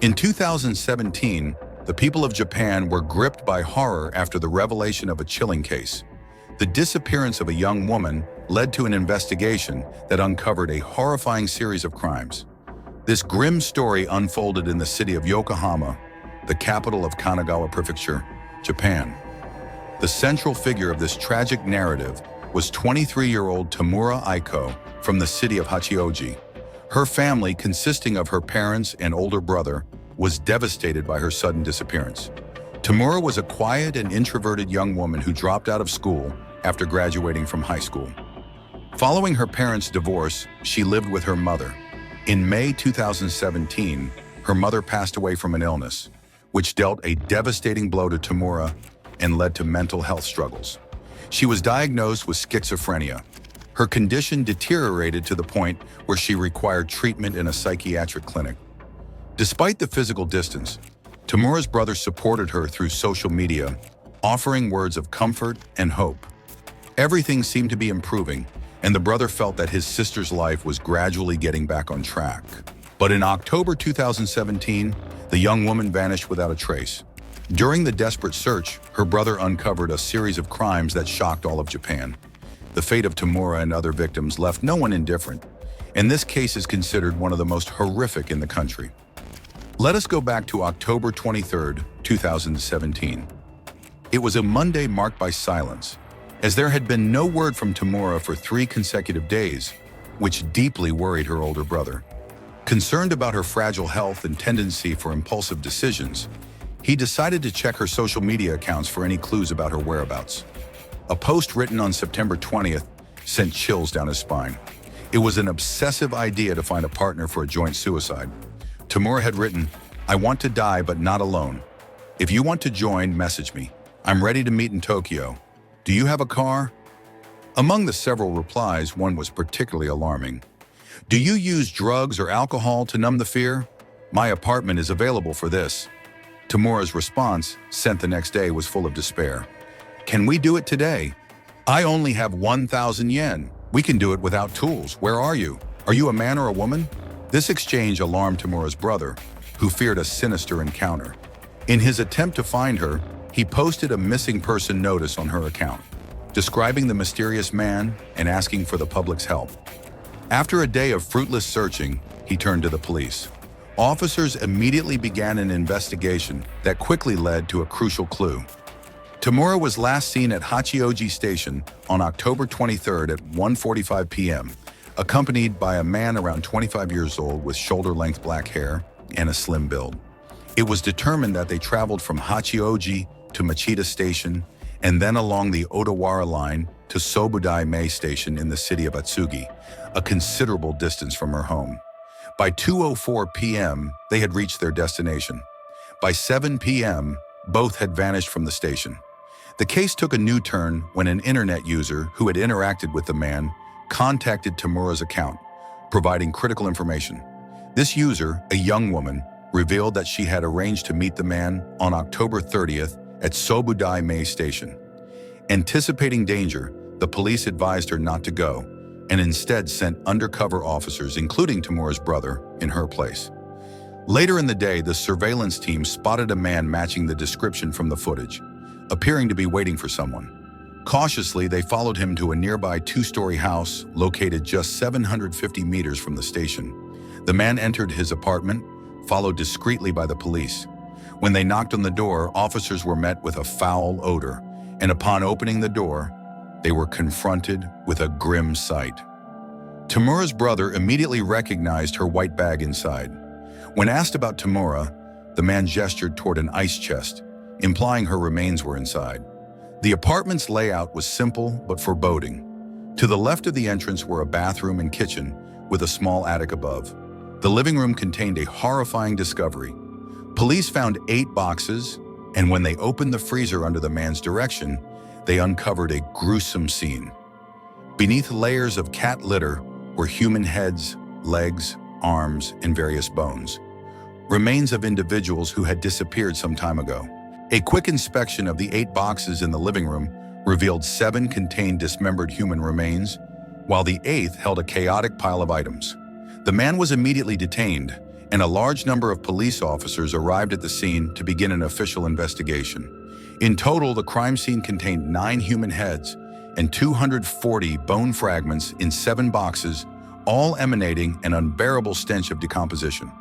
In 2017, the people of Japan were gripped by horror after the revelation of a chilling case. The disappearance of a young woman led to an investigation that uncovered a horrifying series of crimes. This grim story unfolded in the city of Yokohama, the capital of Kanagawa Prefecture, Japan. The central figure of this tragic narrative was 23-year-old Tamura Aiko from the city of Hachioji. Her family, consisting of her parents and older brother, was devastated by her sudden disappearance. Tamura was a quiet and introverted young woman who dropped out of school after graduating from high school. Following her parents' divorce, she lived with her mother. In May 2017, her mother passed away from an illness, which dealt a devastating blow to Tamura and led to mental health struggles. She was diagnosed with schizophrenia. Her condition deteriorated to the point where she required treatment in a psychiatric clinic. Despite the physical distance, Tamura's brother supported her through social media, offering words of comfort and hope. Everything seemed to be improving, and the brother felt that his sister's life was gradually getting back on track. But in October 2017, the young woman vanished without a trace. During the desperate search, her brother uncovered a series of crimes that shocked all of Japan. The fate of Tamura and other victims left no one indifferent, and this case is considered one of the most horrific in the country. Let us go back to October 23, 2017. It was a Monday marked by silence, as there had been no word from Tamura for 3 consecutive days, which deeply worried her older brother. Concerned about her fragile health and tendency for impulsive decisions, he decided to check her social media accounts for any clues about her whereabouts. A post written on September 20th sent chills down his spine. It was an obsessive idea to find a partner for a joint suicide. Tamura had written, "I want to die but not alone. If you want to join, message me. I'm ready to meet in Tokyo. Do you have a car?" Among the several replies, one was particularly alarming. "Do you use drugs or alcohol to numb the fear? My apartment is available for this." Tamura's response, sent the next day, was full of despair. "Can we do it today? I only have 1,000 yen. We can do it without tools. Where are you? Are you a man or a woman?" This exchange alarmed Tamura's brother, who feared a sinister encounter. In his attempt to find her, he posted a missing person notice on her account, describing the mysterious man and asking for the public's help. After a day of fruitless searching, he turned to the police. Officers immediately began an investigation that quickly led to a crucial clue. Tamura was last seen at Hachioji Station on October 23rd at 1:45 p.m., accompanied by a man around 25 years old with shoulder-length black hair and a slim build. It was determined that they traveled from Hachioji to Machida Station and then along the Odawara line to Sobudai Mei Station in the city of Atsugi, a considerable distance from her home. By 2:04 p.m., they had reached their destination. By 7 p.m., both had vanished from the station. The case took a new turn when an internet user who had interacted with the man contacted Tamura's account, providing critical information. This user, a young woman, revealed that she had arranged to meet the man on October 30th at Sobudai Mei Station. Anticipating danger, the police advised her not to go and instead sent undercover officers, including Tamura's brother, in her place. Later in the day, the surveillance team spotted a man matching the description from the footage, appearing to be waiting for someone. Cautiously, they followed him to a nearby 2-story house located just 750 meters from the station. The man entered his apartment, followed discreetly by the police. When they knocked on the door, officers were met with a foul odor, and upon opening the door, they were confronted with a grim sight. Tamura's brother immediately recognized her white bag inside. When asked about Tamura, the man gestured toward an ice chest, implying her remains were inside. The apartment's layout was simple but foreboding. To the left of the entrance were a bathroom and kitchen with a small attic above. The living room contained a horrifying discovery. Police found 8 boxes, and when they opened the freezer under the man's direction, they uncovered a gruesome scene. Beneath layers of cat litter were human heads, legs, arms, and various bones. Remains of individuals who had disappeared some time ago. A quick inspection of the 8 boxes in the living room revealed 7 contained dismembered human remains, while the 8th held a chaotic pile of items. The man was immediately detained, and a large number of police officers arrived at the scene to begin an official investigation. In total, the crime scene contained 9 human heads and 240 bone fragments in 7 boxes, all emanating an unbearable stench of decomposition.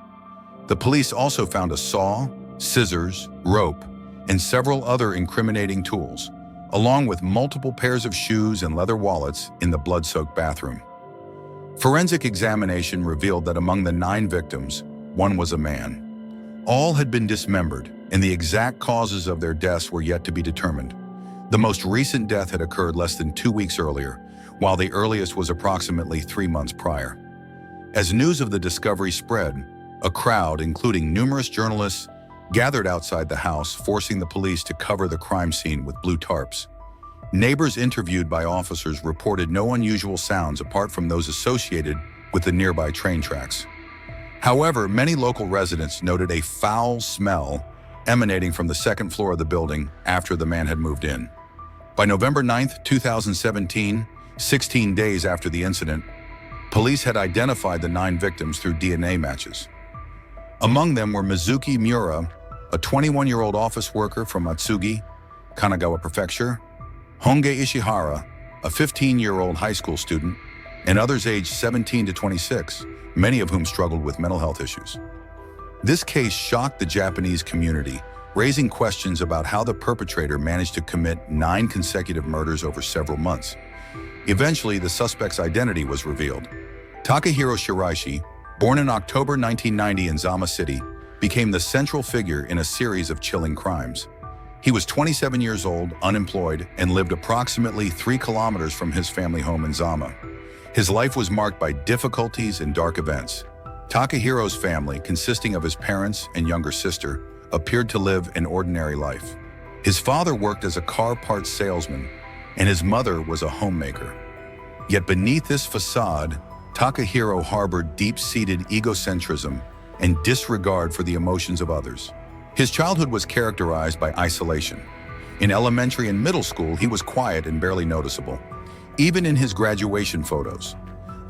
The police also found a saw, scissors, rope, and several other incriminating tools, along with multiple pairs of shoes and leather wallets in the blood-soaked bathroom. Forensic examination revealed that among the 9 victims, 1 was a man. All had been dismembered, and the exact causes of their deaths were yet to be determined. The most recent death had occurred less than 2 weeks earlier, while the earliest was approximately 3 months prior. As news of the discovery spread, a crowd, including numerous journalists, gathered outside the house, forcing the police to cover the crime scene with blue tarps. Neighbors interviewed by officers reported no unusual sounds apart from those associated with the nearby train tracks. However, many local residents noted a foul smell emanating from the second floor of the building after the man had moved in. By November 9, 2017, 16 days after the incident, police had identified the 9 victims through DNA matches. Among them were Mizuki Miura, a 21-year-old office worker from Atsugi, Kanagawa Prefecture, Honge Ishihara, a 15-year-old high school student, and others aged 17 to 26, many of whom struggled with mental health issues. This case shocked the Japanese community, raising questions about how the perpetrator managed to commit 9 consecutive murders over several months. Eventually, the suspect's identity was revealed. Takahiro Shiraishi, born in October 1990 in Zama City, became the central figure in a series of chilling crimes. He was 27 years old, unemployed, and lived approximately 3 kilometers from his family home in Zama. His life was marked by difficulties and dark events. Takahiro's family, consisting of his parents and younger sister, appeared to live an ordinary life. His father worked as a car parts salesman, and his mother was a homemaker. Yet beneath this facade, Takahiro harbored deep-seated egocentrism and disregard for the emotions of others. His childhood was characterized by isolation. In elementary and middle school, he was quiet and barely noticeable, even in his graduation photos.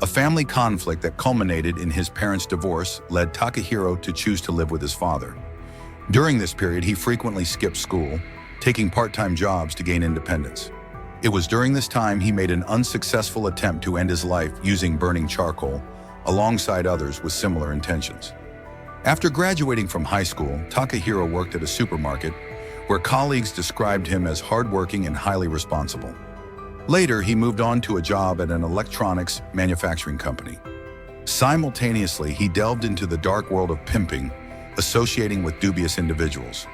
A family conflict that culminated in his parents' divorce led Takahiro to choose to live with his father. During this period, he frequently skipped school, taking part-time jobs to gain independence. It was during this time he made an unsuccessful attempt to end his life using burning charcoal, alongside others with similar intentions. After graduating from high school, Takahiro worked at a supermarket, where colleagues described him as hardworking and highly responsible. Later, he moved on to a job at an electronics manufacturing company. Simultaneously, he delved into the dark world of pimping, associating with dubious individuals.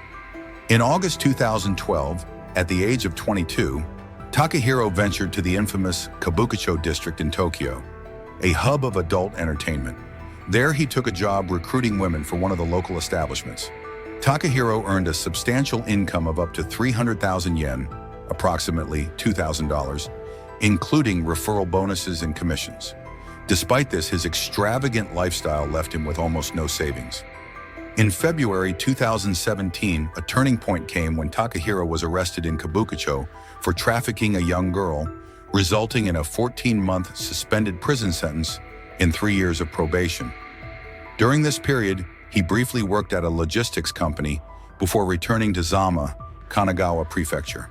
In August 2012, at the age of 22, Takahiro ventured to the infamous Kabukicho district in Tokyo, a hub of adult entertainment. There, he took a job recruiting women for one of the local establishments. Takahiro earned a substantial income of up to 300,000 yen, approximately $2,000, including referral bonuses and commissions. Despite this, his extravagant lifestyle left him with almost no savings. In February 2017, a turning point came when Takahiro was arrested in Kabukicho for trafficking a young girl, resulting in a 14-month suspended prison sentence and 3 years of probation. During this period, he briefly worked at a logistics company before returning to Zama, Kanagawa Prefecture.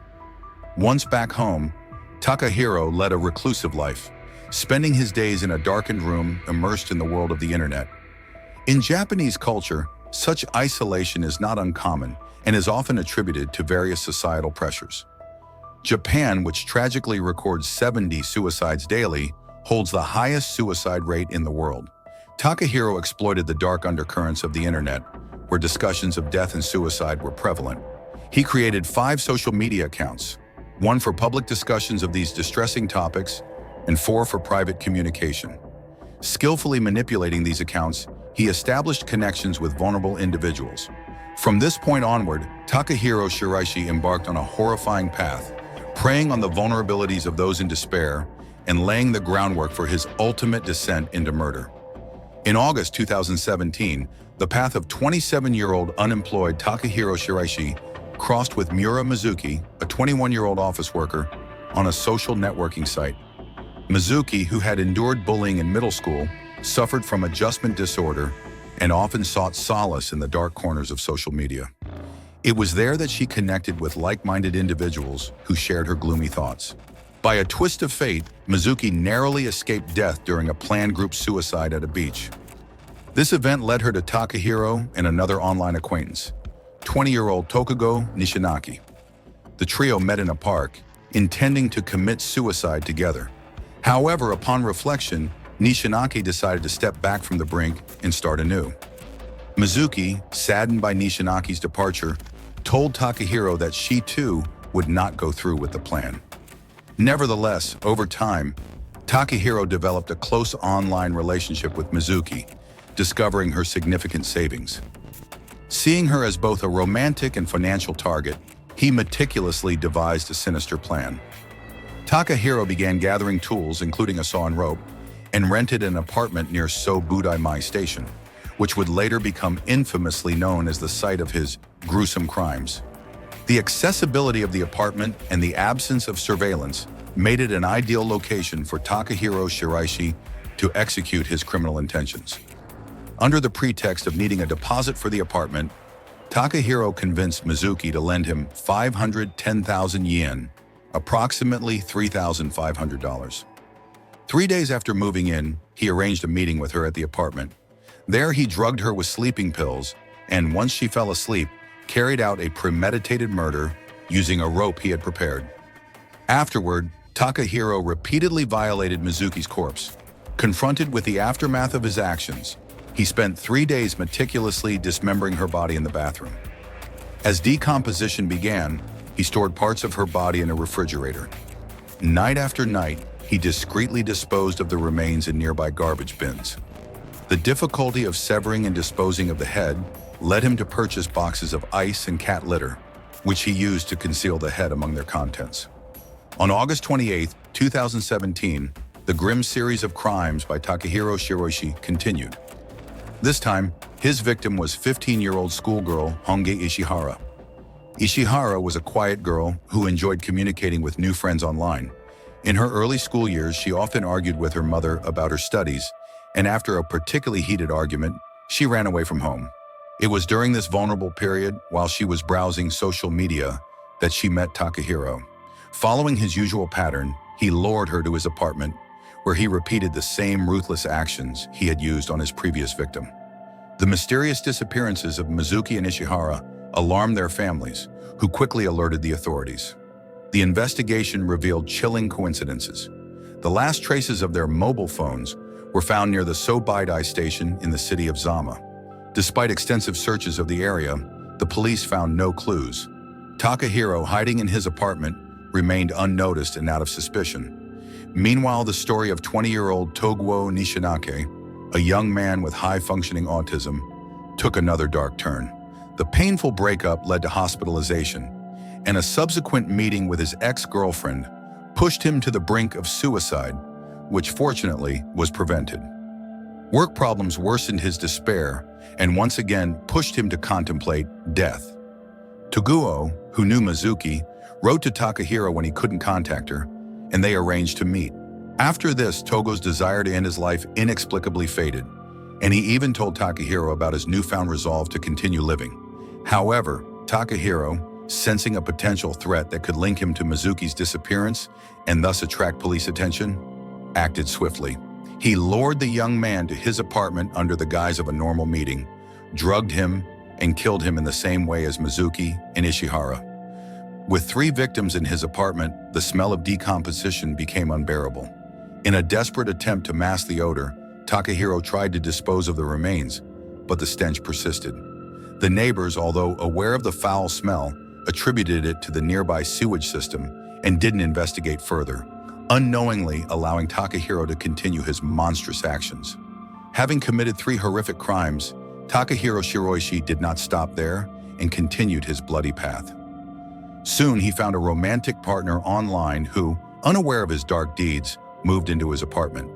Once back home, Takahiro led a reclusive life, spending his days in a darkened room immersed in the world of the internet. In Japanese culture, such isolation is not uncommon and is often attributed to various societal pressures. Japan, which tragically records 70 suicides daily, holds the highest suicide rate in the world. Takahiro exploited the dark undercurrents of the internet, where discussions of death and suicide were prevalent. He created 5 social media accounts, 1 for public discussions of these distressing topics, and 4 for private communication. Skillfully manipulating these accounts, he established connections with vulnerable individuals. From this point onward, Takahiro Shiraishi embarked on a horrifying path, preying on the vulnerabilities of those in despair and laying the groundwork for his ultimate descent into murder. In August 2017, the path of 27-year-old unemployed Takahiro Shiraishi crossed with Miura Mizuki, a 21-year-old office worker, on a social networking site. Mizuki, who had endured bullying in middle school, suffered from adjustment disorder and often sought solace in the dark corners of social media. It was there that she connected with like-minded individuals who shared her gloomy thoughts. By a twist of fate, Mizuki narrowly escaped death during a planned group suicide at a beach. This event led her to Takahiro and another online acquaintance, 20-year-old Tokugo Nishinaki. The trio met in a park, intending to commit suicide together. However, upon reflection, Nishinaki decided to step back from the brink and start anew. Mizuki, saddened by Nishinaki's departure, told Takahiro that she too would not go through with the plan. Nevertheless, over time, Takahiro developed a close online relationship with Mizuki, discovering her significant savings. Seeing her as both a romantic and financial target, he meticulously devised a sinister plan. Takahiro began gathering tools, including a saw and rope, and rented an apartment near Sobudai-mai Station, which would later become infamously known as the site of his gruesome crimes. The accessibility of the apartment and the absence of surveillance made it an ideal location for Takahiro Shiraishi to execute his criminal intentions. Under the pretext of needing a deposit for the apartment, Takahiro convinced Mizuki to lend him 510,000 yen, approximately $3,500. 3 days after moving in, he arranged a meeting with her at the apartment. There, he drugged her with sleeping pills, and once she fell asleep, carried out a premeditated murder using a rope he had prepared. Afterward, Takahiro repeatedly violated Mizuki's corpse. Confronted with the aftermath of his actions, he spent 3 days meticulously dismembering her body in the bathroom. As decomposition began, he stored parts of her body in a refrigerator. Night after night, he discreetly disposed of the remains in nearby garbage bins. The difficulty of severing and disposing of the head led him to purchase boxes of ice and cat litter, which he used to conceal the head among their contents. On August 28, 2017, the grim series of crimes by Takahiro Shiraishi continued. This time, his victim was 15-year-old schoolgirl Honge Ishihara. Ishihara was a quiet girl who enjoyed communicating with new friends online. In her early school years, she often argued with her mother about her studies, and after a particularly heated argument, she ran away from home. It was during this vulnerable period, while she was browsing social media, that she met Takahiro. Following his usual pattern, he lured her to his apartment, where he repeated the same ruthless actions he had used on his previous victim. The mysterious disappearances of Mizuki and Ishihara alarmed their families, who quickly alerted the authorities. The investigation revealed chilling coincidences. The last traces of their mobile phones were found near the Sobudai Station in the city of Zama. Despite extensive searches of the area, the police found no clues. Takahiro, hiding in his apartment, remained unnoticed and out of suspicion. Meanwhile, the story of 20-year-old Toguo Nishinake, a young man with high-functioning autism, took another dark turn. The painful breakup led to hospitalization, and a subsequent meeting with his ex-girlfriend pushed him to the brink of suicide, which fortunately was prevented. Work problems worsened his despair and once again pushed him to contemplate death. Toguo, who knew Mizuki, wrote to Takahiro when he couldn't contact her, and they arranged to meet. After this, Togo's desire to end his life inexplicably faded, and he even told Takahiro about his newfound resolve to continue living. However, Takahiro, sensing a potential threat that could link him to Mizuki's disappearance and thus attract police attention, acted swiftly. He lured the young man to his apartment under the guise of a normal meeting, drugged him, and killed him in the same way as Mizuki and Ishihara. With 3 victims in his apartment, the smell of decomposition became unbearable. In a desperate attempt to mask the odor, Takahiro tried to dispose of the remains, but the stench persisted. The neighbors, although aware of the foul smell, attributed it to the nearby sewage system and didn't investigate further, unknowingly allowing Takahiro to continue his monstrous actions. Having committed 3 horrific crimes, Takahiro Shiraishi did not stop there and continued his bloody path. Soon he found a romantic partner online who, unaware of his dark deeds, moved into his apartment.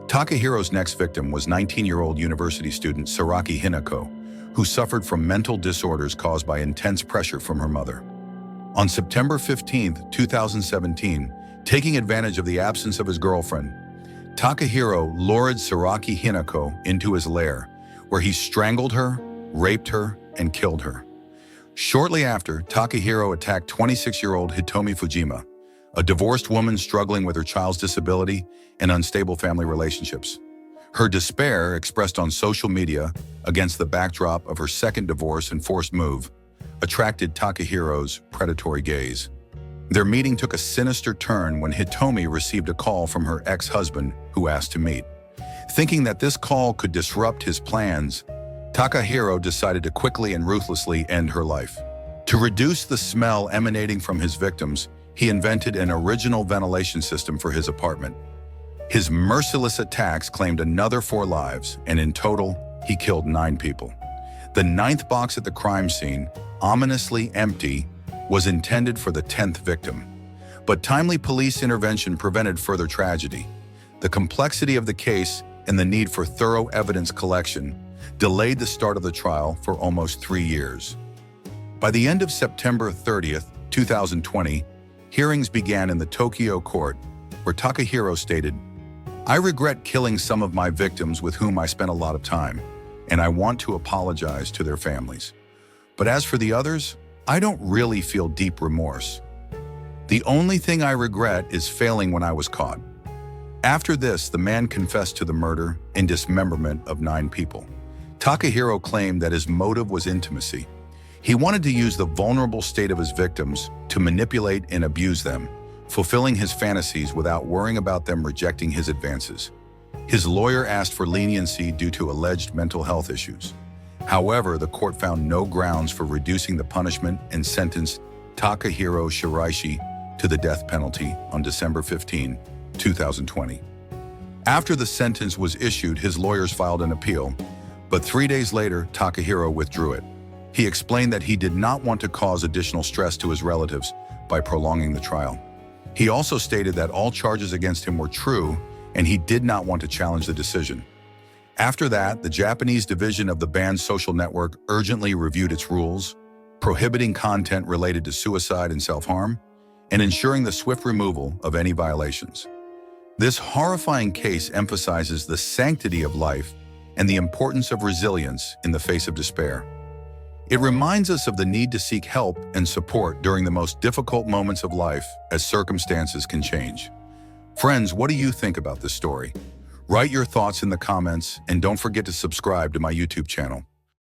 Takahiro's next victim was 19-year-old university student Saraki Hinako, who suffered from mental disorders caused by intense pressure from her mother. On September 15, 2017, taking advantage of the absence of his girlfriend, Takahiro lured Saraki Hinako into his lair, where he strangled her, raped her, and killed her. Shortly after, Takahiro attacked 26-year-old Hitomi Fujima, a divorced woman struggling with her child's disability and unstable family relationships. Her despair, expressed on social media against the backdrop of her second divorce and forced move, attracted Takahiro's predatory gaze. Their meeting took a sinister turn when Hitomi received a call from her ex-husband who asked to meet. Thinking that this call could disrupt his plans, Takahiro decided to quickly and ruthlessly end her life. To reduce the smell emanating from his victims, he invented an original ventilation system for his apartment. His merciless attacks claimed another 4 lives, and in total, he killed 9 people. The 9th box at the crime scene, ominously empty, was intended for the 10th victim. But timely police intervention prevented further tragedy. The complexity of the case and the need for thorough evidence collection delayed the start of the trial for almost 3 years. By the end of September 30th, 2020, hearings began in the Tokyo court, where Takahiro stated, "I regret killing some of my victims with whom I spent a lot of time, and I want to apologize to their families. But as for the others, I don't really feel deep remorse. The only thing I regret is failing when I was caught." After this, the man confessed to the murder and dismemberment of 9 people. Takahiro claimed that his motive was intimacy. He wanted to use the vulnerable state of his victims to manipulate and abuse them, fulfilling his fantasies without worrying about them rejecting his advances. His lawyer asked for leniency due to alleged mental health issues. However, the court found no grounds for reducing the punishment and sentenced Takahiro Shiraishi to the death penalty on December 15, 2020. After the sentence was issued, his lawyers filed an appeal, but 3 days later, Takahiro withdrew it. He explained that he did not want to cause additional stress to his relatives by prolonging the trial. He also stated that all charges against him were true and he did not want to challenge the decision. After that, the Japanese division of the banned social network urgently reviewed its rules, prohibiting content related to suicide and self-harm, and ensuring the swift removal of any violations. This horrifying case emphasizes the sanctity of life and the importance of resilience in the face of despair. It reminds us of the need to seek help and support during the most difficult moments of life, as circumstances can change. Friends, what do you think about this story? Write your thoughts in the comments and don't forget to subscribe to my YouTube channel.